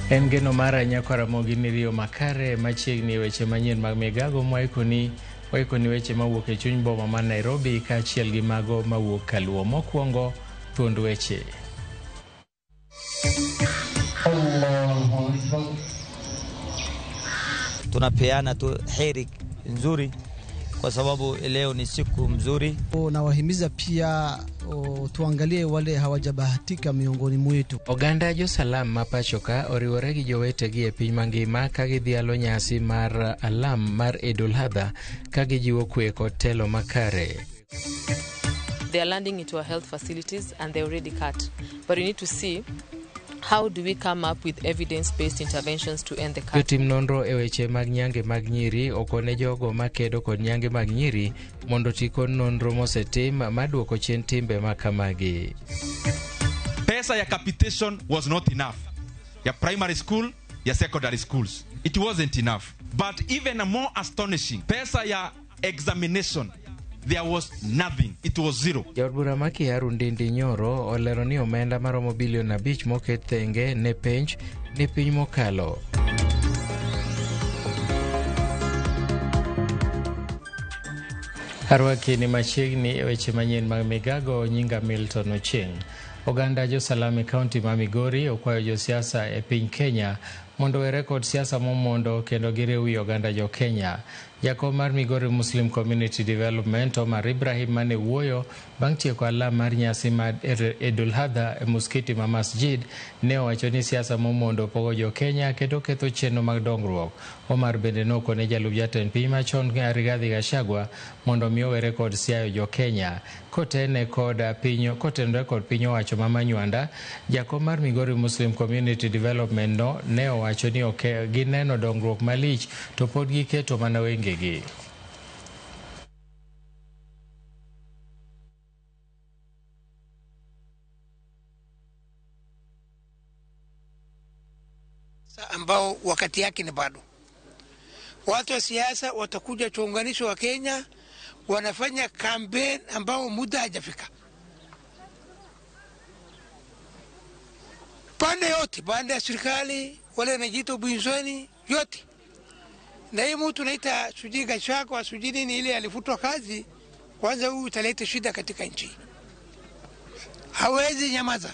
En geno mara nyakora mogini Rio Makare machiegni weche manyien mag migago mwaikoni weche mawuok e chuny boma ma Nairobi kaachiel gi mago mawuok Kaluo. Mokwongo thuond weche. Tunapeana tu heri nzuri kwa sababu leo ni siku mzuri. Na wahimiza pia tuangalie wale hawajabahatika miongoni mwetu. Oganda jo Salam mapachoka oriwore gi jowetegi e piny mangima ka gidhialo nyasi mar alam mar Idul Adha ka gijiwo kwe kod telo makare. They are landing into our health facilities and they already cut. But we need to see how do we come up with evidence-based interventions to end the cut. Jotim nonro e weche mag nyange mag nyiri okone jogo makedo kod nyange mag nyiri mondo tikon nonro mosetim maduoko chien timbe makamagi. Pesa ya capitation was not enough. Ya primary school, ya secondary schools. It wasn't enough. But even more astonishing, pesa ya examination, there was nothing. It was zero. Jodbura ma Kiaru Ndindi Nyoro olero ni omenda maromo bilion 5 moket thenge ne penj ni piny mokalo. Arwaki ni machiegni e weche manyien mag migago nyinga Milton Ochieng. Oganda jo Salami County ma Migori okwayo josiasa e piny Kenya mondo were kod siasa momondo kendo girewi oganda jo Kenya. Jakom mar Migori Muslim Community Development Omar Ibrahim mane wuoyo bang' tieko alam mar nyasi mar Idul Adha e muskiti ma Masjid ne owacho ni siasa momondo pogo jo Kenya kendo ketho chenro mag dongruok. Omar bende nokone jalup jatend piny machon Rigathi Gachagua mondo mi owere kod siayo jo Kenya kotenore kod piny owacho ma Manywanda. Jakom mar Migori Muslim Community Development no ne owacho ni gineno dongruok malich to pod giketo mana wengegi. Ambao wakati yake ni bado. Watu wa siasa watakuja tuunganisho wa Kenya, wanafanya campaign ambao muda hajafika. Pande yote, pande ya serikali, wale wanajiita upinzani yote. Na hii mtu naita sujui Gachagua, sujui nini ile alifutwa kazi, kwanza huyu utaleta shida katika nchi. Hawezi nyamaza.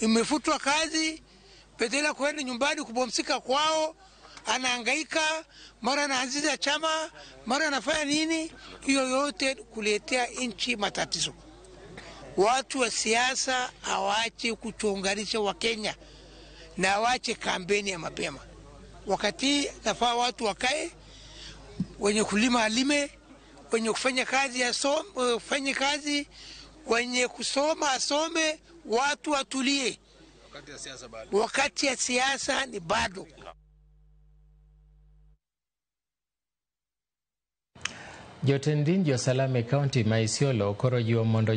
Imefutwa kazi, badala kwenda nyumbani kupumzika kwao, anahangaika, mara anaanzisha chama, mara anafanya nini, hiyo yote kuletea nchi matatizo. Watu wa siasa hawache kuchonganisha wa Kenya na hawache kampeni ya mapema. Wakati nafaa watu wakae, wenye kulima alime, wenye kufanya kazi fanye kazi, wenye kusoma asome, watu watulie. Wakati ya siasa ni bado. Jotendin jo Salame County ma Isiolo koro jiwo mondo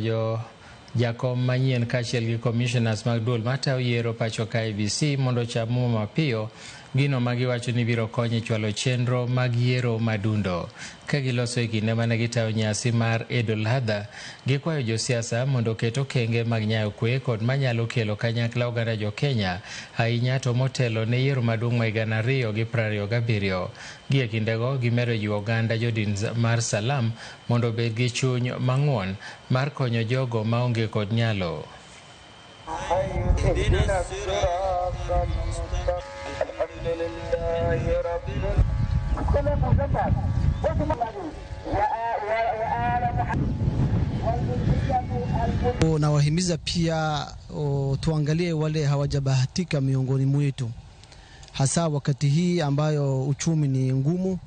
jakom manyien kaachiel gi commissioners mag duol matayo yiero pacho ka IEBC mondo chamo mapiyo gino magiwacho ni biro konyo chwalo chenro mag yiero madundo. Ka giloso e kinde mane gitayo nyasi mar Idul Adha, gikwayo josiasa mondo keto kenge mag nyayo kwe kod manyalo kelo kanyakla oganda jo Kenya ahinya to motelo ne yiero maduong' ma higa 2027. Gi e kindego gimedo jiwo oganda jodin mar Salam mondo bed gi chuny mang'won mar konyo jogo maonge kod nyalo. Na wahimiza pia tuangalie wale hawajabahatika miongoni mwetu, hasa wakati hii ambayo uchumi ni ngumu,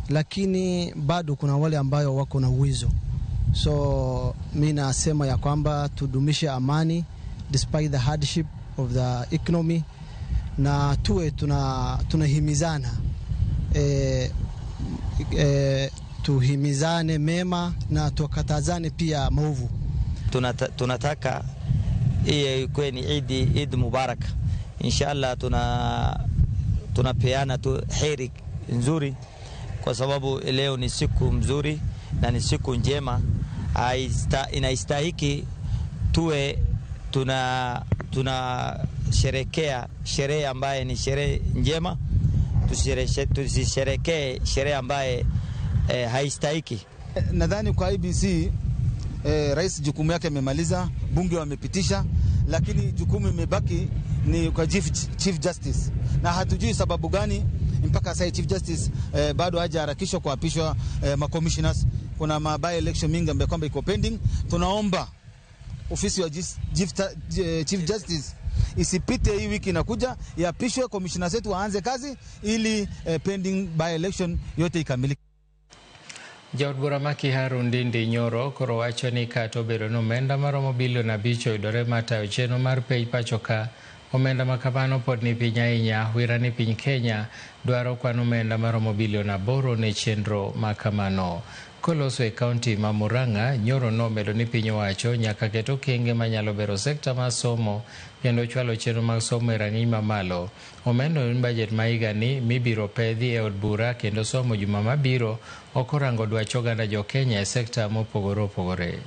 lakini bado kuna wale ambayo wako na uwezo. So mimi nasema ya kwamba tudumishe amani despite the hardship of the economy, na tuwe tunahimizana tuhimizane mema na tukatazane pia maovu. Tunataka iwe kweni Eid Mubarak. Inshallah tunapeana tu heri nzuri kwa sababu leo ni siku mzuri na ni siku njema. Inaistahiki tuwe tuna tunasherekea sherehe ambaye ni sherehe njema, tusisherekee sherehe ambaye haistahiki. Nadhani kwa IEBC rais jukumu yake amemaliza, bunge wamepitisha, lakini jukumu imebaki ni kwa Chief Justice, na hatujui sababu gani mpaka sasa Chief Justice bado hajaharakishwa kuapishwa commissioners. Kuna by election mingi ambayo kwamba iko pending. Tunaomba ofisi wa Chief Justice isipite hii wiki inakuja, iapishwe, commissioners wetu waanze kazi ili pending by election yote ikamilike. Jaod bura ma Kiharu Ndindi Nyoro koro wacho ni kata obedo ni omenda maromo bilion 5 oyudore matayo chenro mar piny pacho ka, omenda ma kamano pod ni piny ahinya. Wira ni piny Kenya dwaro kwan omenda maromo bilion 8 ne chenro ma kamano. Koloso e kaunti ma Murang'a, Nyoro nomedo ni piny owacho nyaka ket okenge manyalo bero sekta mar somo kendo chwalo chenro mag somo e rang'iny mamalo. Omendo ni bajet ma higani mibiro pedhi e od bura kendo somo juma mabiro ok orango dwach oganda jo Kenya e sekta mopogore opogore.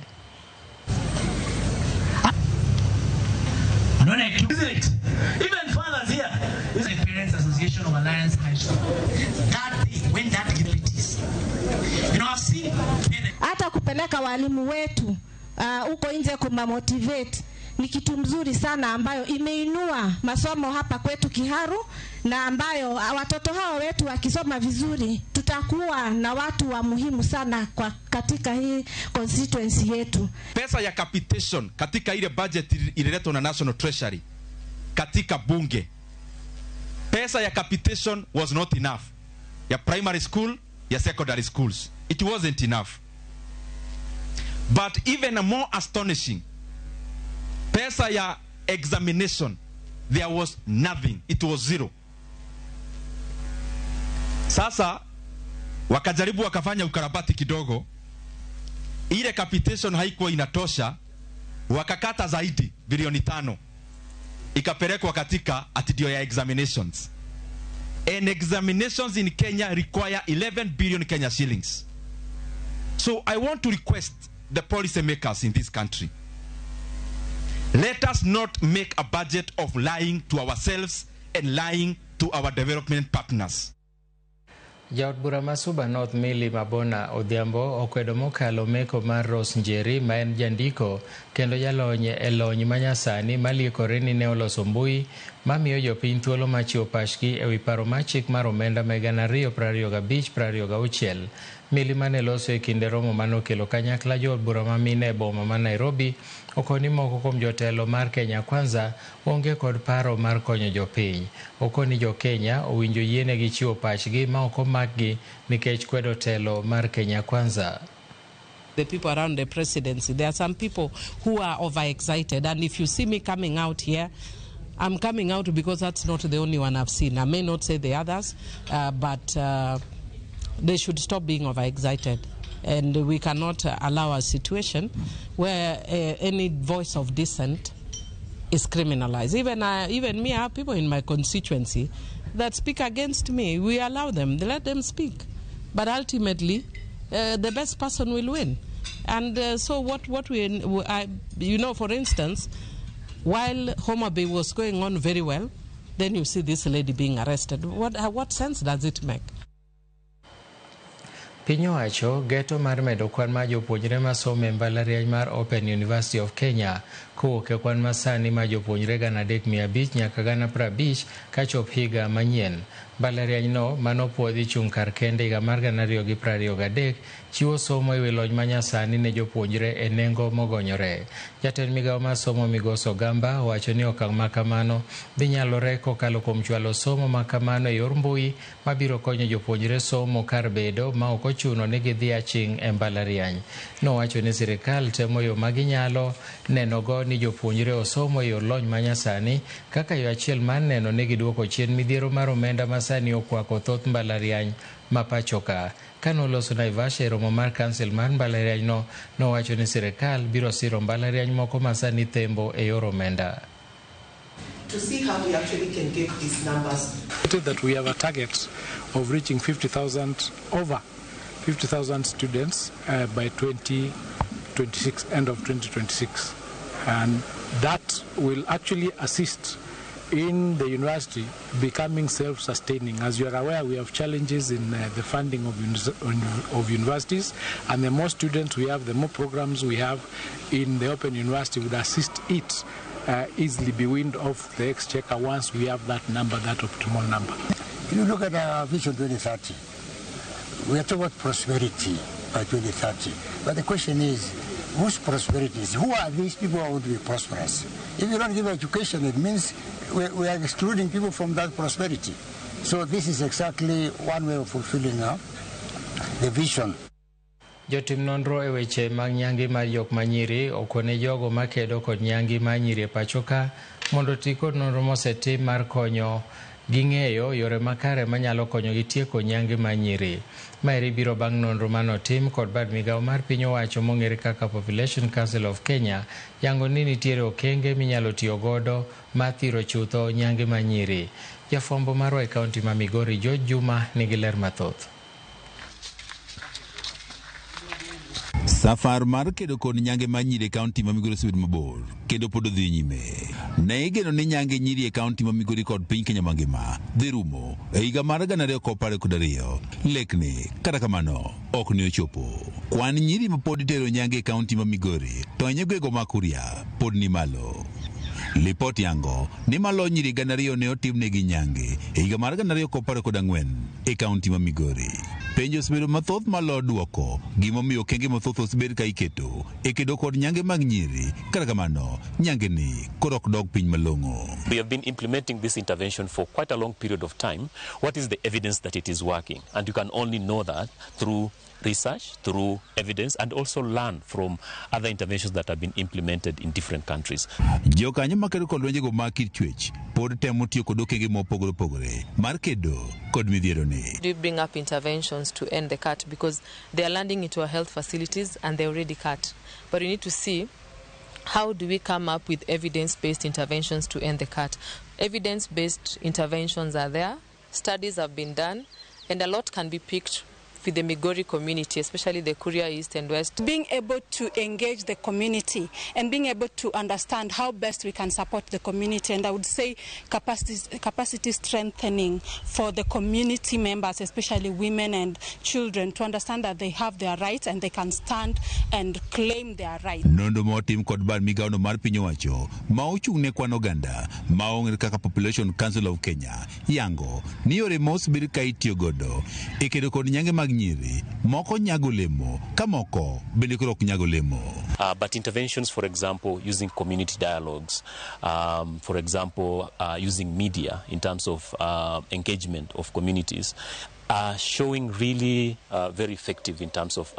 Even fathers here, the Parents Association of Alliance High School. That day, when that is, you know, I've seen. Hata kupeleka walimu wetu huko nje kumamotivate ni kitu mzuri sana ambayo imeinua masomo hapa kwetu Kiharu, na ambayo watoto hao wetu wakisoma vizuri tutakuwa na watu wa muhimu sana kwa katika hii constituency yetu. Pesa ya capitation katika ile budget ililetwa na National Treasury katika bunge, pesa ya capitation was not enough. Ya primary school, ya secondary schools, it wasn't enough. But even more astonishing, pesa ya examination, there was nothing, it was zero. Sasa wakajaribu wakafanya ukarabati kidogo, ile capitation haikuwa inatosha, wakakata zaidi bilioni 5 ikapelekwa katika atidio ya examinations. And examinations in Kenya require 11 billion Kenya shillings. So I want to request the policy makers in this country, let us not make a budget of lying to ourselves and lying to our development partners. Jaod bura masuba North Mili Mabona Odhiambo okwedo mokalo meko mar Rose Njeri ma en jandiko kendo jalonye e lony manyasani maliekore ni ne oloso mbui mamiyo jopiny thuolo machiwo pachgi e wi paro mar chik mar omenda ma 2025-26. Mili mane loso e kinde romo manokelo kanyakla jood bura ma mine e boma ma Nairobi okoni moko kuom jotelo mar Kenya Kwanza onge kod paro mar konyo jopiny. Okoni jo Kenya owinjo yiene gi chiwo pachgi ma ok omakgi nikech kwedo telo mar Kenya Kwanza. The people around the presidency, there are some people who are overexcited, and if you see me coming out here, I'm coming out because that's not the only one I've seen. I may not say the others, but they should stop being overexcited. And we cannot allow a situation where any voice of dissent is criminalized. Even me, I have people in my constituency that speak against me. We allow them, let them speak. But ultimately, the best person will win. And so what we, for instance, while Homa Bay was going on very well, then you see this lady being arrested. What sense does it make? Piny owacho geto mar medo kwan ma jopuonjre masomo e mbalariany mar Open University of Kenya kowuok e kwan masani ma jopuonjre 3,500 nyaka 50,000 kachop higa manyien. Mbalariany no manopuodhi chung' kar kende higa mar 2023 chiwo somo e wi lony manyasani ne jopuonjre e nengo mogonyore. Jatend migawo mar somo Migoso Gamba owacho ni okang' ma kamano dhi nyalore kokalo kuom chwalo somo ma kamano e yor mbui mabiro konyo jopuonjre somo kar bedo ma ok ochuno ni gidhi aching' e mbalariany. Nowacho ni sirikal temo yo ma ginyalo nenogo ni jopuonjre osomo e yor lony manyasani kaka yo achiel mar neno ni giduoko chien midhiero mar omenda masani okwako thoth mbalariany ma pacho ka. Kanoloso Naivasha e romo mar kansel mar mbalariany no, nowacho ni sirikal biro siro mbalariany moko masani thembo e yor omenda. To see how we actually can get these numbers. That we have a target of reaching 50,000, over 50,000 students by 2026, end of 2026. And that will actually assist in the university becoming self-sustaining. As you are aware, we have challenges in the funding of universities, and the more students we have, the more programs we have in the Open University would assist it easily be weaned off the exchequer once we have that number, that optimal number. If you look at our Vision 2030, we are talking about prosperity by 2030. But the question is, whose prosperity is? Who are these people who want to be prosperous? If you don't give education, it means we are excluding people from that prosperity. So this is exactly one way of fulfilling the vision. Jotim nonro e weche mag nyangi mar jok manyiri okone jogo makedo kod nyangi manyiri e pachoka mondo ti kod nonro mosetim mar konyo gi ng'eyo yore makare manyalo konyo gi tieko nyangi manyiri. Maeri biro bang' nonro manotim kod bad migawo mar piny owacho mong'ere kaka Population Council of Kenya yango ni nitiere okenge minyalo tiyo godo mathiro chutho nyangi manyiri. Jafwambo marwa e kaunti ma Migori George Juma nigi ler mathoth. Safar mar kedo kod nyange manyiri e kaunti ma Migori osebed mabor kendo pod odhi nyime. Ne igeno ni nyange nyiri e kaunti ma Migori kod piny Kenya mangima dhi rumo e higa mar 2012 lekni kata kamano ok ne ochopo. Kwan nyiri ma pod itero nyange e kaunti ma Migori to nyegego ma Kuria pod ni malo. Lipot yango ni malo nyiri 200 ne otimnegi nyange e higa mar 2014 e kaunti ma Migori. Penjo osebedo mathoth malo duoko gimomiyo okenge mathoth osebed ka iketo e kedo kod nyange mag nyiri kata kamano nyange ni koro ok dog piny malong'o. We have been implementing this intervention for quite a long period of time. What is the evidence that it is working? And you can only know that through research, through evidence, and also learn from other interventions that have been implemented in different countries. Jokanyo makedo kod lwenjego mag kit chwech pod temo tiyo kod okenge mopogore opogore mar kedo kod midhiero ni. We bring up interventions to end the cut because they are landing into our health facilities and they already cut. But we need to see how do we come up with evidence-based interventions to end the cut. Evidence-based interventions are there, studies have been done, and a lot can be picked with the Migori community, especially the Kuria East and West. Being able to engage the community and being able to understand how best we can support the community, and I would say capacity strengthening for the community members, especially women and children, to understand that they have their rights and they can stand and claim their rights. Nondo motim kod bad migawo no mar piny owacho ma ochung' ne kwan oganda ma ong'ere kaka Population Council of Kenya yango ni yore mosebed ka itiyo godo e kedo kod nyange mag nyiri moko nyago lemo ka moko bende koro ok nyago lemo. But interventions, for example, using community dialogues, for example, using media in terms of engagement of communities, are showing really very effective in terms of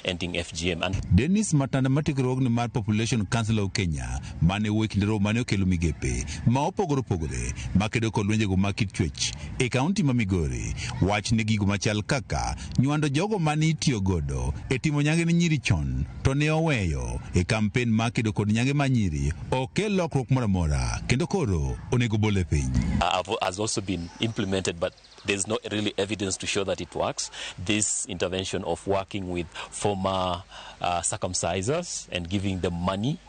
ending FGM. And Dennis Matanda matikruogni mar Population Council of Kenya mane wekindero mane okelo migepe ma opogore opogore makedo kod lwenjego mag kit chwech e kaunti ma Migori wach ne gigo machal kaka nywando jogo mane itiyo godo e timo nyange ne nyiri chon to ne oweyo e kampen makedo kod nyange ma nyiri okel lokruok moro amora kendo koro onego bole piny. Has also been implemented, but there's no really evidence to show that it works. This intervention of working with former circumcisers and giving them money,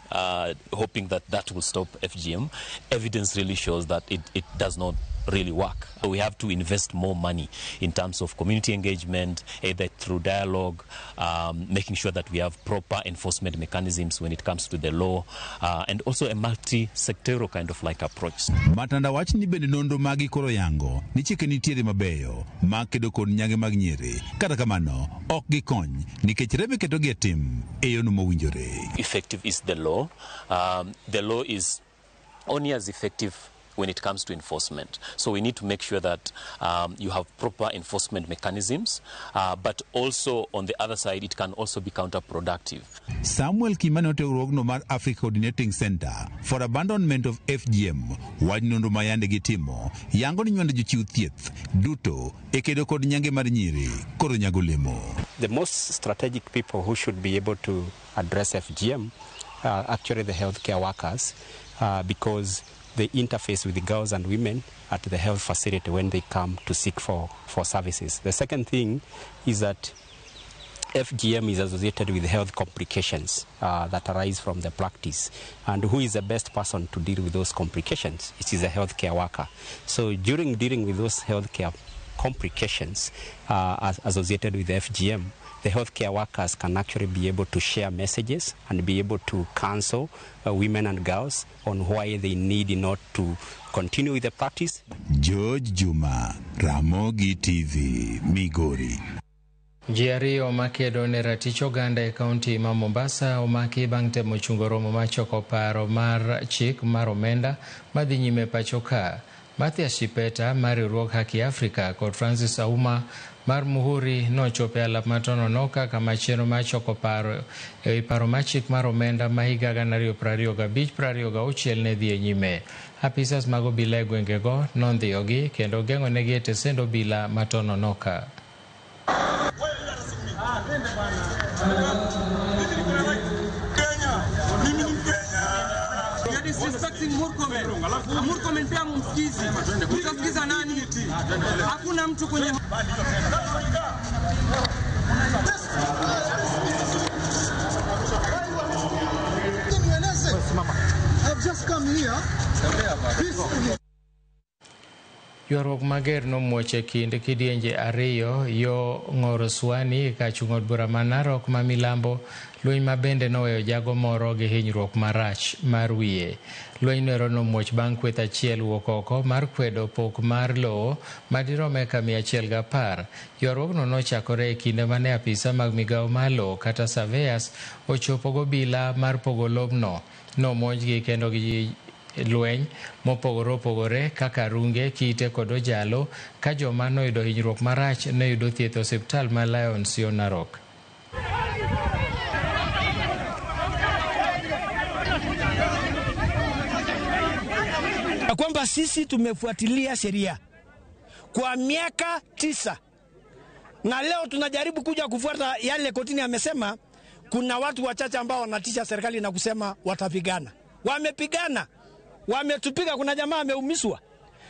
hoping that that will stop FGM, evidence really shows that it does not really work. We have to invest more money in terms of community engagement, either through dialogue, making sure that we have proper enforcement mechanisms when it comes to the law, and also a multi-sectoral kind of like approach. Matanda wach ni bende nondo magi koro yango ni chike nitiere mabeyo makedo kod nyange mag nyiri kata kamano ok gikony nikech rebe keto gi tim e yono mowinjore. Effective is the law. The law is only as effective when it comes to enforcement. So we need to make sure that you have proper enforcement mechanisms, but also on the other side, it can also be counterproductive. Samuel Kimani otegruogno mar Africa Coordinating Center for Abandonment of FGM wach nonro mayande gitimo yango ni nywando jochiw thieth duto e kedo kod nyange mar nyiri koro nyago lemo. The most strategic people who should be able to address FGM are actually the healthcare workers, because they interface with the girls and women at the health facility when they come to seek for services. The second thing is that FGM is associated with health complications that arise from the practice. And who is the best person to deal with those complications? It is a healthcare worker. So during dealing with those healthcare complications associated with FGM, the healthcare workers can actually be able to share messages and be able to counsel women and girls on why they need in order to continue with the practice. George Juma, Ramogi TV, Migori. Jiari omakedo ne ratich oganda e kaunti ma Mombasa omaki bang' temo chungo romo machoko paro mar chik mar omenda madhi nyime pacho ka. Mathias Shipeta mar riwruog Haki Afrika kod Francis Auma mar Muhuri nochope alap matono noka kama chieno machoko paro e paro machik mar omenda ma higa 2025-2026 ne dhi nyime. Apisas mag obila e gwengego nondhiyogi kendo geng'o negi e tesend obila matono noka. Murkomen pia mumsikizi. Mtasikiza nani? Hakuna mtu kwenye I've just come here. Ywaruok mager nomuoche kind kidienje ariyo yo Ng'oroswani ka chung'od bura ma Narok ma milambo. Lweny ma bende noweyo jago moro gi hinyruok marach mar wiye. Lweny nero nomuoch bang' kweth achiel wuok oko mar kwedo pok mar lowo madirom eka 110. Ywaruokno nochakore e kinde mane apisa mag migawo mar lowo kata surveyors ochopo gobila mar pogo lobno. Nomonjgi kendo gi lweny mopogore opogore kaka runge, kite kod ojalo ka joma noyudo hinyruok marach ne yudo thieth osiptal ma Lions yo Narok. Kwamba sisi tumefuatilia sheria kwa miaka 9 na leo tunajaribu kuja kufuata yale kotini amesema. Kuna watu wachache ambao wanatisha serikali na kusema watapigana. Wamepigana, wametupiga, kuna jamaa ameumiswa,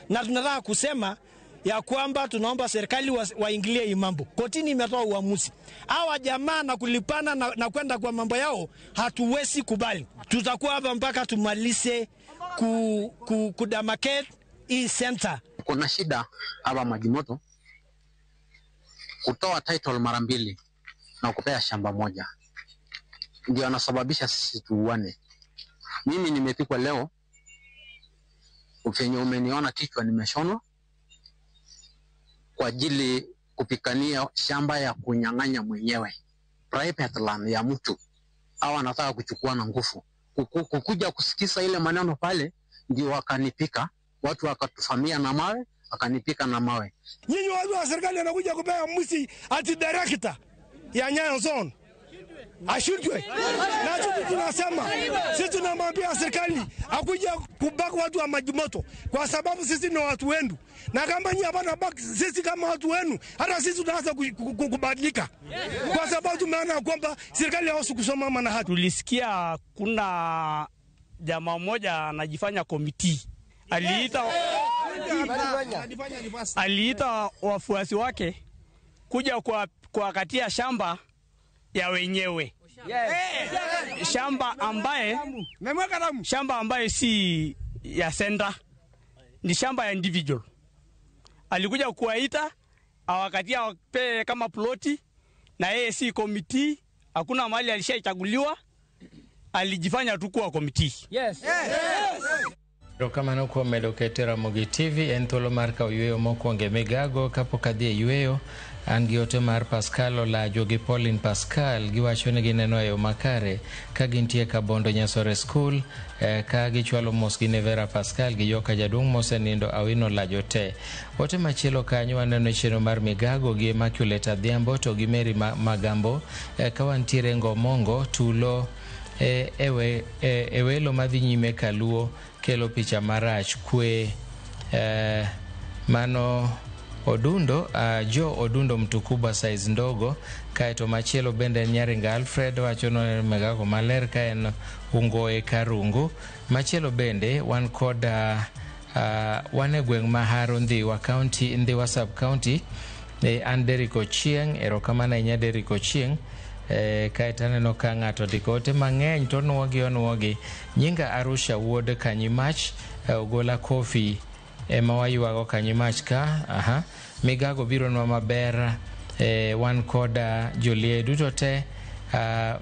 na tunataka kusema ya kwamba tunaomba serikali waingilie hii mambo. Kotini imetoa uamuzi. Hawa jamaa na kulipana na kwenda kwa mambo yao hatuwezi kubali. Tutakuwa hapa mpaka tumalize kudamarcate hii center. Kuna shida hapa Majimoto kutoa title mara 2 na kupea shamba moja. Ndio anasababisha sisi tuuane. Mimi nimepikwa leo. Ukenye umeniona kichwa nimeshonwa kwa ajili kupikania shamba ya kunyang'anya mwenyewe. Private land ya mtu. Hawa anataka kuchukua na nguvu. Kukuja kusikiza ile maneno pale ndio wakanipika. Watu wakatufamia na mawe, wakanipika na mawe. Nyinyi watu wa serikali wanakuja kupea msi ati director ya Nyayo Zone. Ashindwe. Na sisi tunasema, sisi tunamwambia serikali akuja kubaka watu wa Majimoto kwa sababu sisi ni watu wenu. Na kama nyinyi hapana baki sisi kama watu wenu, hata sisi tunaanza kubadilika. Kwa sababu tumeona kwamba serikali hawezi kusoma maana hatu. Tulisikia kuna jamaa mmoja anajifanya komiti. Aliita wafuasi wake kuja kwa katia shamba ya wenyewe. Shamba ambaye si ya senda, ni shamba ya individual. Alikuja kuwaita awakatia wape kama ploti, na yeye si komiti, hakuna mahali alishachaguliwa, alijifanya tu kuwa komiti. Rokamano kwa medoketera Mogi TV en thuolo mar kawo yweyo mokwongo e migago kapok adhi e yweyo. An gi ote mar Pascal Olajo gi Pauline Pascal giwacho ni gineno e yo makare ka gintie Kabondo Nyasore School ka gichwalo mos gi Nevera Pascal gi joka jaduong' mosenindo Awino Olajo te. Ote machielo kanyo waneno e chenro mar migago gi Immaculate Adhiambo to gi Mary Magambo ka wantiere Ngomongo tulo welo madhi nyime kaluo kelo picha marach kwe mano Odundo, Jo Odundo mtu kubwa size ndogo. Kaeto machielo bende Nyaringa Alfred wachono megago maler ka en Ungoe Karungu. Machielo bende wan kod wane gweng' maharo Ndhiwa County, Ndhiwa Sub County. An Derrick Ochieng, erokamano ahinya Derrick Ochieng. kaetaneno ka ng'ato dikote mang'eny to nuogi nyinga Arusha wuod Kanyimach ogola Kofi ema wayuago Kanyimach ka migago biro nwa maber wan koda jolie duto te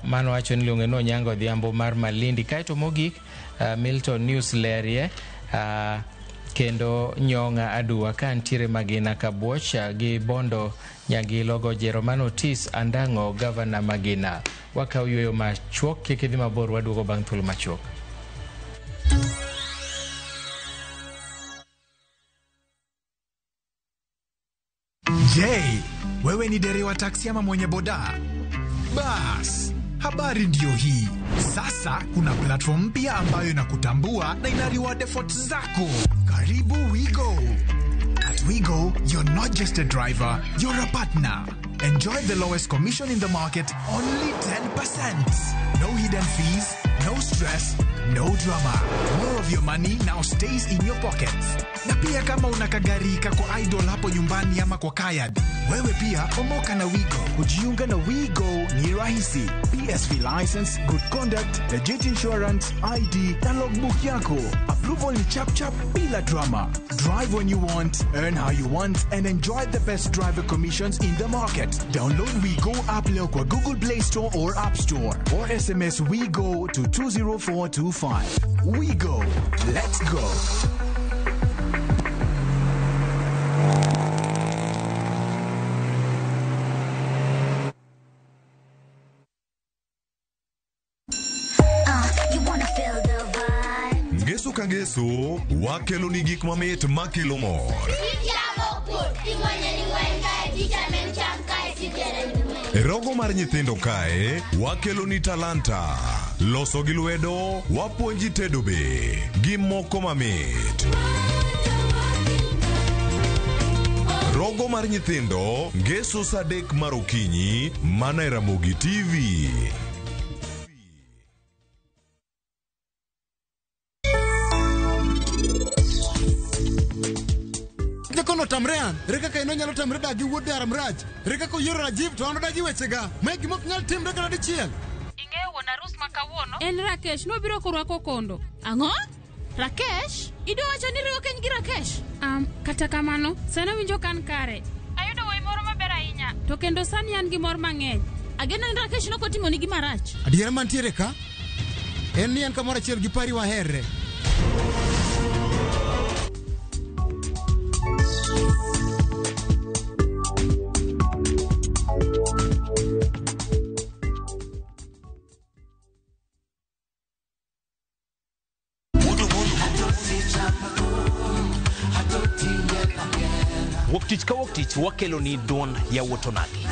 mano wacho ni luonge no Nyango Odhiambo mar Malindi kaeto mogik Milton News Lerie kendo Nyong'a Adua ka ntiere Magina Kabuocha gi Bondo Nyagilogo Jeromano Otis Andango Governor Magina wakaw yueyo machuok kik idhi mabor waduogo bang' thuolo machuok. Je, wewe ni dereva taksi ama mwenye boda? Bas, habari ndio hii. Sasa kuna platform mpya ambayo inakutambua na ina reward efforts zako. Karibu WeGo. At WeGo, you're not just a driver, you're a partner. Enjoy the lowest commission in the market, only 10%. No hidden fees, no stress, no drama. More of your money now stays in your pockets. Na pia kama unakagari kako idle hapo nyumbani ama kwa kayad, wewe pia pomoka na WeGo. Kujiunga na WeGo ni rahisi. PSV license, good conduct, legit insurance, ID na logbook yako. Approval ni chap chap bila drama. Drive when you want, earn how you want, and enjoy the best driver commissions in the market. Download WeGo app leo kwa Google Play Store or App Store, or SMS WeGo to 20425. WeGo, let's go. Ngeso ka ngeso, wakelo ni gik mamit makelo mor. E rogo mar nyithindo kae, wakelo ni talanta. Loso gi lwedo, wapuonji tedo be, gi moko mamit. Rogo mar nyithindo, ngeso saa 3 mar okinyi, mana e Ramogi TV. Kono tamrean, reka ka ino nyalo tamre dagi wuod Aramraj. Reka ko yoro Rajiv to ano dagi wechega. Megi mok nyal timre kana dichiel. Ing'eyo wuon arus ma kawuono? En Rakesh, nobiro korwako kondo. Ang'o? Rakesh? Idwa wacho ni riwo keny gi Rakesh? Kata kamano, sani winjo kan kare. Ayudo wuoyi moro maber ahinya. To kendo sani an gi mor mang'eny. Ageno ni Rakesh nokotimo ni gima rach. Adiera mantiere ka? En ni en kamoro achiel gi pari waherre. Woktich ka woktich wakelo ni duond ya Wotonagi.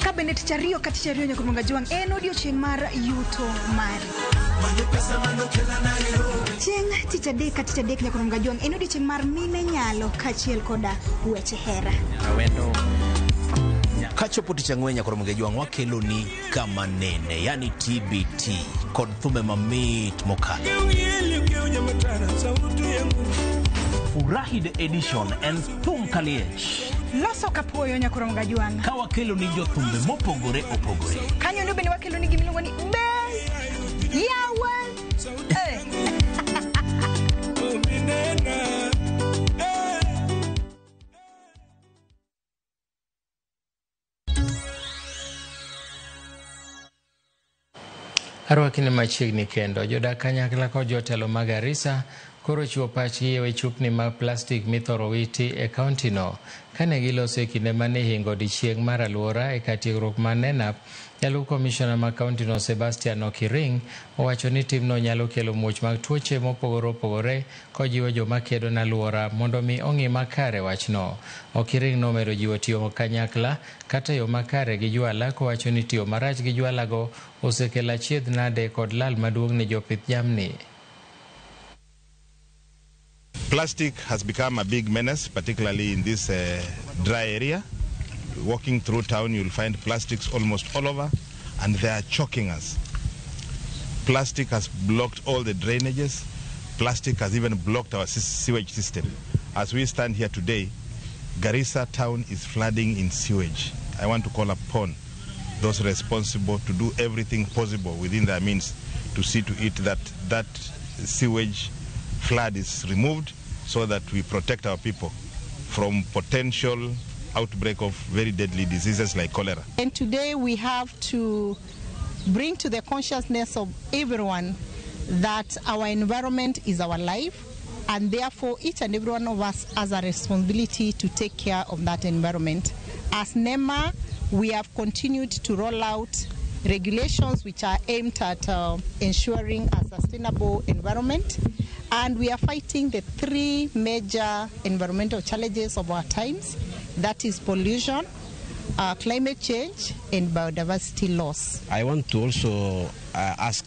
Kabinet chariyo kati chariyo nyakumunga juang en odiochieng' mar yuto mari. Chieng' tich adek kati tich adek nyakumunga juang en odiochieng' mar mine nyalo kachiel koda weche hera. Awendo kachopo tich ang'wen nyakumunga juang wakelo ni kama nene, yani TBT kod thumbe mamit mokalo. Furahi the edition and thum kaliech. Loso kapuoyo nyakumunga juang. Ka wakelo ni jothumbe mopogore opogore. Kanyo ndio bende wakelo ni gimiluongo ni Bell Yawa. Arwakini machiegni kendo jodak kanyakla kod jotelo mag Garissa koro chiwo pachgi e chupni mag plastik mithoro witi e kaunti no kane giloso e kinde mane hingo dichieng' mar aluora e katiegruok mar NENAP. Jalup komishona ma kaunti no Sebastian Okiring owacho ni timno nyalo kelo muoch mag tuoche mopogore opogore kojiwo joma kedo na aluora mondo mi ong'i makare wachno. Okiring nomedo jiwo tiyo kanyakla kata yo makare gi jwala kowacho ni tiyo marach gi jwala go osekelo achiedh nade kod lal maduong' ne jopith jamni. Plastic has become a big menace, particularly in this dry area. Walking through town, you'll find plastics almost all over, and they are choking us. Plastic has blocked all the drainages. Plastic has even blocked our sewage system. As we stand here today, Garissa town is flooding in sewage. I want to call upon those responsible to do everything possible within their means to see to it that that sewage flood is removed so that we protect our people from potential outbreak of very deadly diseases like cholera. And today we have to bring to the consciousness of everyone that our environment is our life, and therefore each and every one of us has a responsibility to take care of that environment. As NEMA, we have continued to roll out regulations which are aimed at ensuring a sustainable environment, and we are fighting the three major environmental challenges of our times, that is pollution, climate change, and biodiversity loss. I want to also ask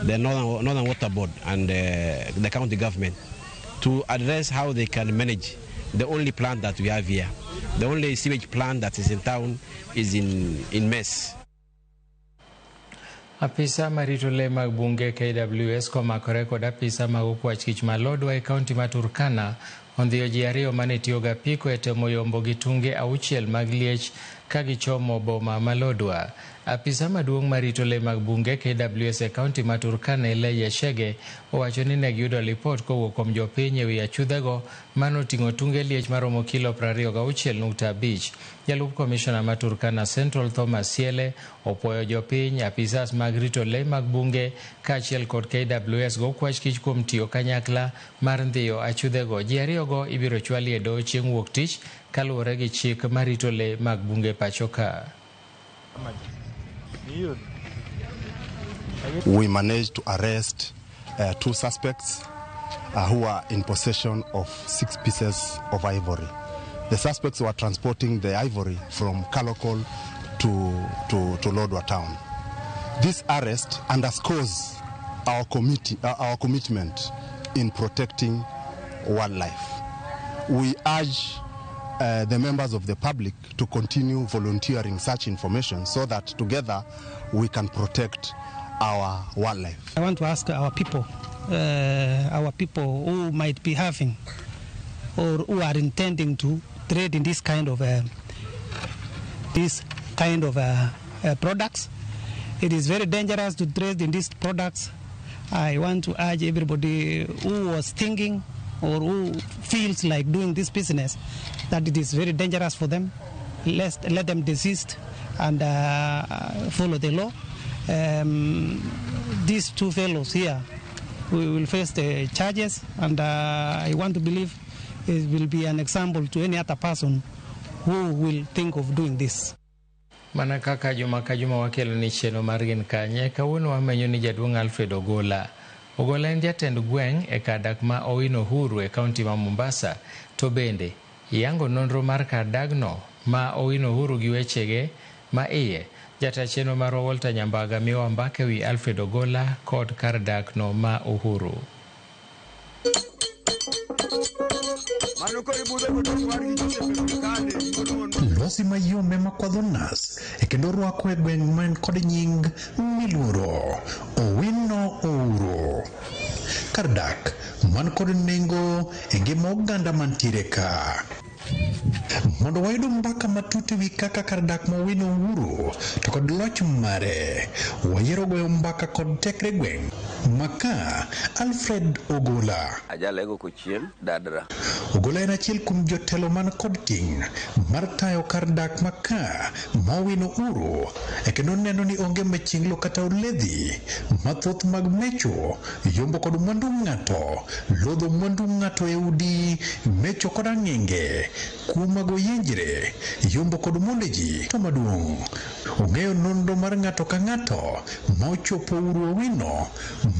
the Northern Water Board and the county government to address how they can manage the only plant that we have here. The only sewage plant that is in town is in mess. Apisa marito le mag bunge KWS komakore kod apisa mag okwach kich malodwa e kaunti ma Turkana ondhiyo ji ariyo mane tiyoga piko e temo yombo gi tunge auchiel mag liech ka gichomo boma malodwa. Apisa maduong' marito le mag bunge KWS e kaunti ma Turkana Elijah Chege owacho ni ne giyudo lipot kowuok kuom jopiny ewi achudhego manoting'o tunge liech maromo kilo 26.5. Jalup komishona ma Turkana Central Thomas Siele opwoyo jopiny, apisas mag rito le mag bunge kaachiel kod KWS go kwach kich kuom tiyo kanyakla mar ndhiyo achudhego. Ji ariyogo ibiro chwali e doho chieng' wuok tich kaluwore gi chik marito le mag bunge pachoka. We managed to arrest 2 suspects who are in possession of 6 pieces of ivory. The suspects were transporting the ivory from Kalokol to Lodwar town. This arrest underscores our commitment in protecting wildlife. We urge the members of the public to continue volunteering such information so that together we can protect our wildlife. I want to ask our people who might be having or who are intending to trade in this kind of products. It is very dangerous to trade in these products. I want to urge everybody who was thinking or who feels like doing this business that it is very dangerous for them. Let them desist and follow the law. These 2 fellows here, we will face the charges, and I want to believe it will be an example to any other person who will think of doing this. Mana kaka juma wakelo ni cheno margin kanye kawuono wamenyo ni jaduong' Alfred Ogola. Ogola en jatend gweng' e kadak ma Owino Huru e kaunti ma Mombasa, to bende yango nonro mar kadagno ma Owino Huru gi wechege ma iye. Jata cheno mar Walter Nyambaga miwa mbake wi Alfred Ogola kod kar dakno ma Uhuru. Losi mayome makwadho nas e kendo rwako e gweng' man kod nying miluoro Owino Huru. Kar dak man kod nengo e ngima oganda mantiere ka. Mondo wayud mbaka matut ewi kaka kar dak ma Owino Huru to kod loch mare, wayiero goyo mbaka kod tekre gweng' maka Alfred Ogola. Ajalego kochien dadra. Ogola en achiel kuom jotelo man kod ting' mar tayo kar dak maka ma Owino Huru e kendo neno ni onge machinglo kata oledhi mathoth mag mecho, yombo kod mwandu ng'ato, lodho mwandu ng'ato e udi, mecho kod ang'enge, kuma goyenjre, yombo kod mondeji. To maduong', ong'eyo nonro mar ng'ato ka ng'ato ma ochopo Huru Owino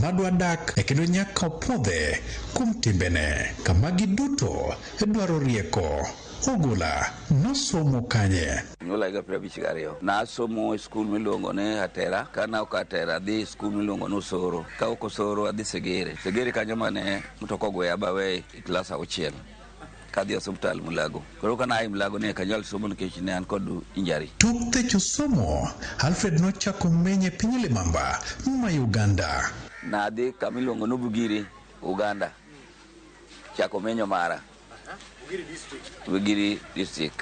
madwa dak e kendo nyaka opwodhe kuom timbene kama giduto dwaro rieko. Ogola nosomo kanye. Nyola higa 52. Nasomo e skul miluongo ne Atera. Kana ok Atera adhi skul miluongo no Soro. Ka ok Soro adhi Segere. Segere kanyo mane mtoko goya bawe e klas 6. Kadhi hospital Mulago. Koro kana ai Mulago ne kanyal somo nikech ne an kod injury. Tok techo somo, Alfred nochako menye piny Limamba ma Uganda. Na adhi kamiluongo no Bugiri, Uganda. Chako menyo mara. Bugiri district.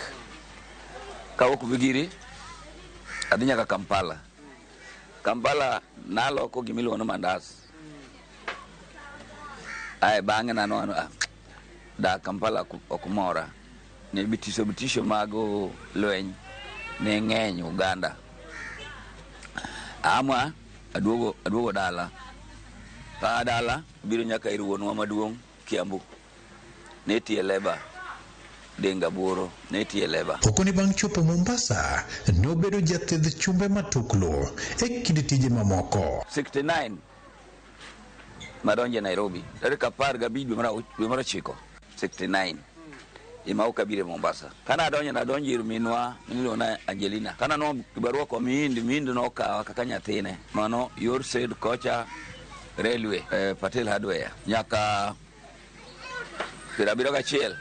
Ka ok Bugiri adhi nyaka Kampala. Kampala naloko gimiluongo ni mandas. Ae bang'e nanono da Kampala ok mora. Ne bitisho mago lweny ne ng'eny Uganda. Ama aduogo dala. Pa dala biro nyaka ir wuonwa maduong' Kiambu. Ne tie leba Denga Buro ne tie leba. Pokoni bang' chopo Mombasa, nobedo jathedh chumbe matuklo e kind tije mamoko. 69 madonje Nairobi. Tarik 15 dwe mar 9 69. Ima ukabire Mombasa. Kana nadonje ir minwa niliona Angelina. Kana no kibarua kwa mihindi no kawa kaka nyathine. Mano yor said kocha railway Patel Hardware. Nyaka pirabiro gachiel.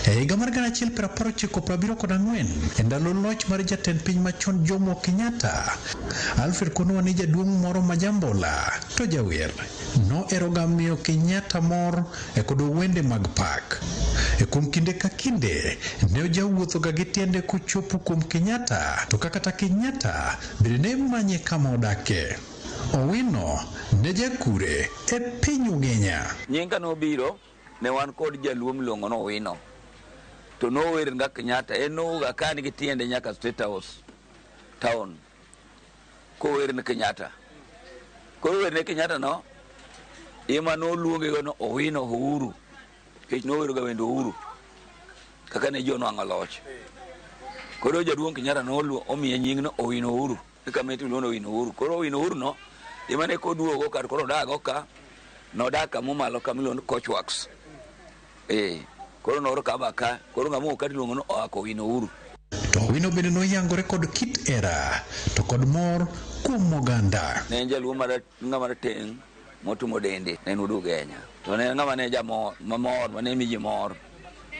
E higa mar 1974 e ndalo loch mar jatend piny machon Jomo Kenyatta, Alfred Kono ne jaduong' moro majambola to jawer no eroga miyo Kenyatta mor e kod wende mag pak. E kuom kinde ka kinde ne ojawuothoga gi tiende kochopo kuom Kenyatta, to kata Kenyatta bende ne manye kama odake. Owino ne jakure e piny Ugenya. Nyinga nobiro ne wan kod jaluo miluongo no Owino. To no wer nga Kenyatta eno ga kan gi tiende nyaka State House town ko wer ne Kenyatta no ima no luonge go no Owino Uhuru kech no wer ga wendo Uhuru kaka ne jo no angaloch koro jaduong' Kenyatta no omiye nying no Owino Uhuru kaka metu no Owino Uhuru koro Owino Uhuru no ima ne ko duogo kar koro dago ka no daka momalo kamilon Coachworks koro noro kabaka koro ngamo kati luongo no Owino Uhuru. To Owino bende noyangore kod kit era to kod mor kuom oganda. Ne jaluo ng'ama teng' motumo dende ne nudu Kenya. To ne ng'ama ne mamor mane miji mor.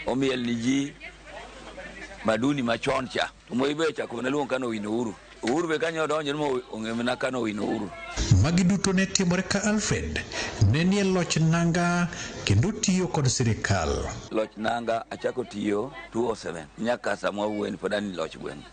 Omiel ni ji maduni machon cha. To moibe cha ko ne luongo kano Owino Uhuru. Uhuru be kanyo donjo mo ong'emna kano Owino Uhuru. Magi duto ne timore ka Alfred ne nie loch nanga kendo tiyo kod sirikal. Loch nanga achako tiyo 207 nyaka sama wuen podani loch gweng.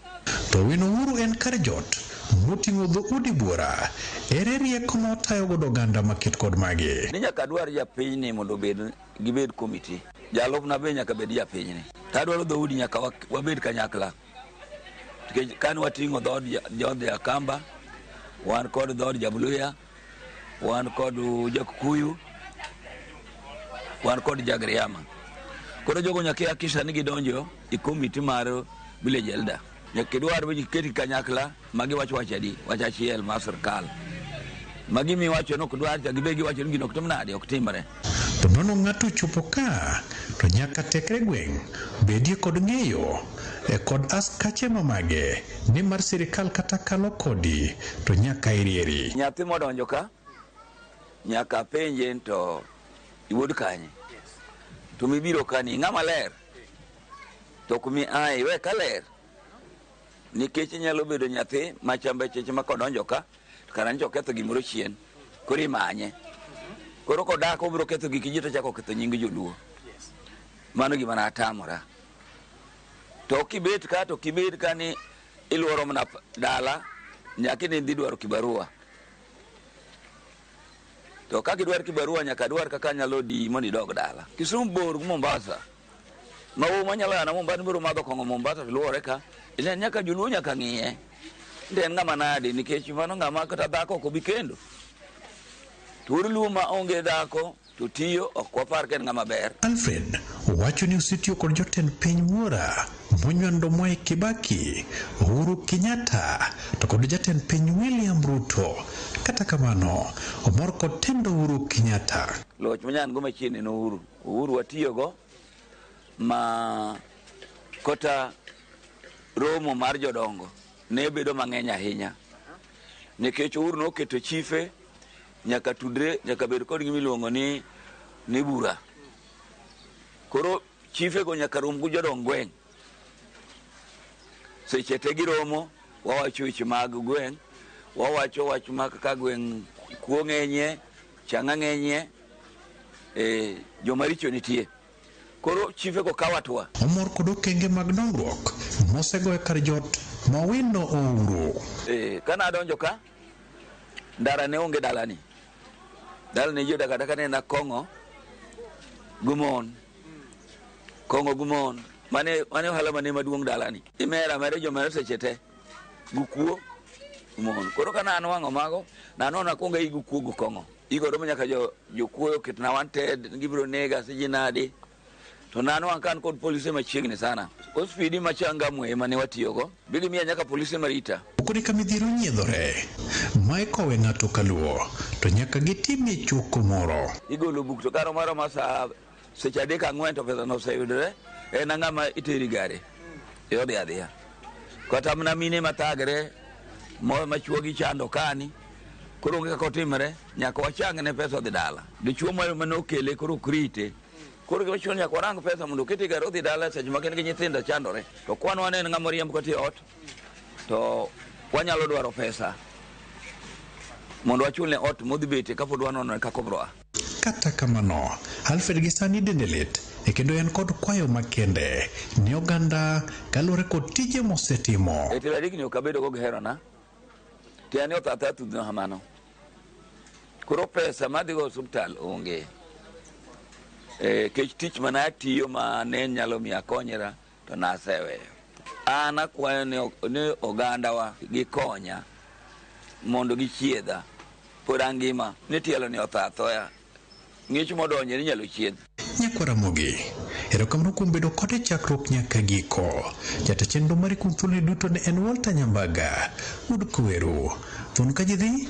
To Owino Uhuru en kar jot moting'o dhoudi buora. Ere rieko motayo godo oganda maket kod magi. Ni nyaka dwar japiny ni mondo gibed komiti. Jalupna be nyaka bed japiny ni. Tadwaro dhoudi nyaka wabed kanyakla. Kan wating'o dhood Akamba, wan kod dhood Jabluya, wan kod Jakuyu, wan kod Jagriama. Koro jogo nyaka akisa ni gidonjo i komiti mar village elder. Nyaka dwar be keti kanyakla magi wacho achiel mar sirkal. Magi mi wacho no kudwar ja gibegi wacho ni gino kutimnade ok timre. To nono ng'ato chopo ka to nyaka tekre gweng' bedie kod ng'eyo kod askache mamage ni mar sirikal kata kalo kodi to nyaka irieri. Nyathi modonjo ka nyaka penje to iwuod kanye. To mibiro kani ng'ama ler. To kumi ai we ka ler. Nikech nyalo bedo nyathi machambe cheche ma kodonjo ka kana njo ketho gimoro chien. Koro imanye. Koro kodako obiro ketho gik ji to chako ketho nying joluo. Mano gima na atamora. To kibet ka ni iluoro mana dala nyaka ne dhi dwaro kibarua. To ka gidwar kibarua nyaka dwar kaka nyalo di mondo dog dala. Kisumu bor Mombasa. Mawu manyalo yana Mombasa biro madho kongo Mombasa luore ka ile nyaka joluo nyaka ng'iye. Nden ng'ama nade nikech mano ng'ama kata dhako ko bikendo. Tur luma onge dhako to tiyo ok wapar ken ng'ama ber. Alfred wacho ni osetiyo kod jotend piny Wuora monywando Mwai Kibaki, Uhuru Kenyatta to kod jatend piny William Ruto. Kata kamano omor kod tendo Uhuru Kenyatta. Loch manyan go machiegni no Uhuru watiyo go ma kota romo mar jodongo ne bedo mang'eny ahinya. Nikech Uhuru noketo chife nyaka tudre nyaka bed kod gimiluongo ni bura. Koro chife go nyaka rom gi jodong gweng'. Seche te giromo wawacho weche mag gweng', wawacho wach mag kaka gweng' kuo ng'enye, chang'a ng'enye, jomaricho nitie. Koro chife go kawatwa. Omor kod okenge mag dongruok mosego e kar jot Mawino Ouru. Kana adonjo ka ndara ne onge dalani. Dalani jo daga ne na Kongo Gumon. Kongo Gumon. Mane hala mane maduong dalani. Imera mere jo mere sechete. Gukuo Gumon. Koro kana anwango mago na nona konga igukuo gu Kongo. Igo romo nyaka jo kuoyo kitna wanted gibro nega sijinadi. To nano ankan kod polisi machiegni sana. Ospidi machanga mwe mane watiyogo. Bigi miya nyaka polisi marita. Ukuri kamidhiero nyiedhore. Mae kowe ng'ato kaluo. To nyaka gitimie choko moro. Igolo buk to karo maro masa seche 3-4 to pesa no oseyudore. En ang'ama iteri gari. Yodi adhiya. Kata mna mine mathagre. Moyo machuogi chando kani. Koro onge kaka otimre. Nyaka wachang ne pesa odhi dala. Dichuo moyo manokele koro krite. Koro ke wachuno nyaka warang pesa mondo kete gari odhi dala seche ma gin gi nyithindo chandore. To kwan wanen ng'ama riembo kati ot. To wanyalo dwaro pesa mondo wachulne ot modhi bete kapod wanono kaka obroa. Kata kamano, Alfred Gisani dendelit kendo en kod kwayo makende ni oganda kalure kod tije mosetimo. Etiladigni okabedo go herona. Tiani otata tudno hamano. Koro pesa madhigo hospital onge. Kech tich mana tiyo ma ne nyalo miya konyera to naseweyo. An akwayo ne oganda wa gikonya mondo gichiedha pod angima ni tielo ni othathoya ng'ich modonje ni nyalo chiedh. Nyakwara Mogi, erokamano kuom bedo kode chakruok nyaka giko. Jata chenro mari kuom thuolo duto ne en Walter Nyambaga. Ud kwero thuon ka ji dhi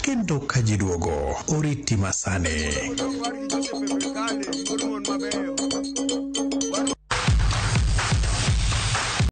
kendo ka ji duogo. Oriti masane.